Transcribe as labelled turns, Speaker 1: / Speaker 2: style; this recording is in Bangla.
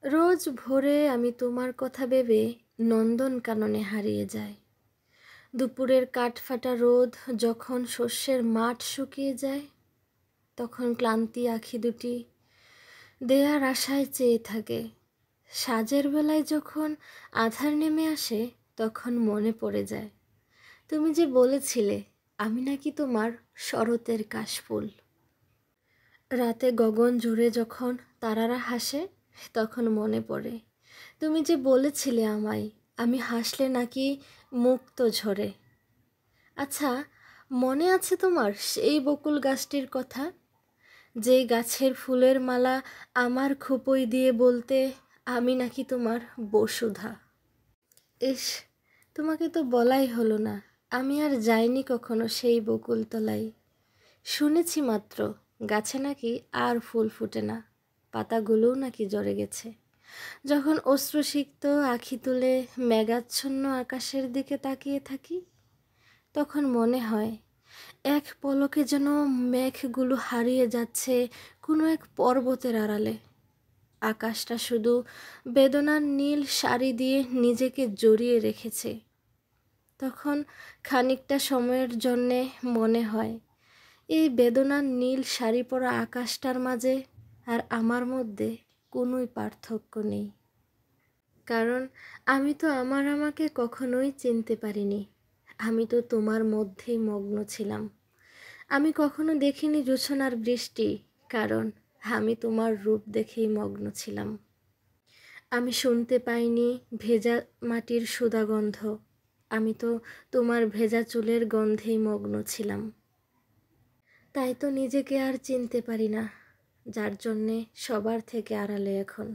Speaker 1: রোজ ভোরে আমি তোমার কথা ভেবে নন্দনকাননে হারিয়ে যাই। দুপুরের কাঠফাটা রোদ যখন শস্যের মাঠ শুকিয়ে যায়, তখন ক্লান্তি আঁখি দুটি দেয়ার আশায় চেয়ে থাকে। সাজের বেলায় যখন আঁধার নেমে আসে, তখন মনে পড়ে যায় তুমি যে বলেছিলে আমি নাকি তোমার শরতের কাশফুল। রাতে গগন জুড়ে যখন তারারা হাসে, তখন মনে পড়ে তুমি যে বলেছিলে আমায় আমি হাসলে নাকি মুক্ত ঝরে। আচ্ছা, মনে আছে তোমার সেই বকুল গাছটির কথা, যেই গাছের ফুলের মালা আমার খোপই দিয়ে বলতে আমি নাকি তোমার বসুধা। ইস, তোমাকে তো বলাই হলো না, আমি আর যাইনি কখনো সেই বকুল তলায়। শুনেছি মাত্র গাছে নাকি আর ফুল ফুটে না, পাতাগুলোও নাকি ঝরে গেছে। যখন অশ্রুসিক্ত আঁখি তুলে মেঘাচ্ছন্ন আকাশের দিকে তাকিয়ে থাকি, তখন মনে হয় এক পলকে যেন মেঘগুলো হারিয়ে যাচ্ছে কোনো এক পর্বতের আড়ালে। আকাশটা শুধু বেদনার নীল শাড়ি দিয়ে নিজেকে জড়িয়ে রেখেছে। তখন খানিকটা সময়ের জন্যে মনে হয় এই বেদনার নীল শাড়ি পরা আকাশটার মাঝে আর আমার মধ্যে কোনোই পার্থক্য নেই। কারণ আমি তো আমাকে কখনোই চিনতে পারিনি। আমি তো তোমার মধ্যেই মগ্ন ছিলাম। আমি কখনো দেখিনি জোছনার বৃষ্টি, কারণ আমি তোমার রূপ দেখেই মগ্ন ছিলাম। আমি শুনতে পাইনি ভেজা মাটির সুধাগন্ধ, আমি তো তোমার ভেজা চুলের গন্ধেই মগ্ন ছিলাম। তাই তো নিজেকে আর চিনতে পারি না, যার জন্যে সবার থেকে আড়ালে এখন।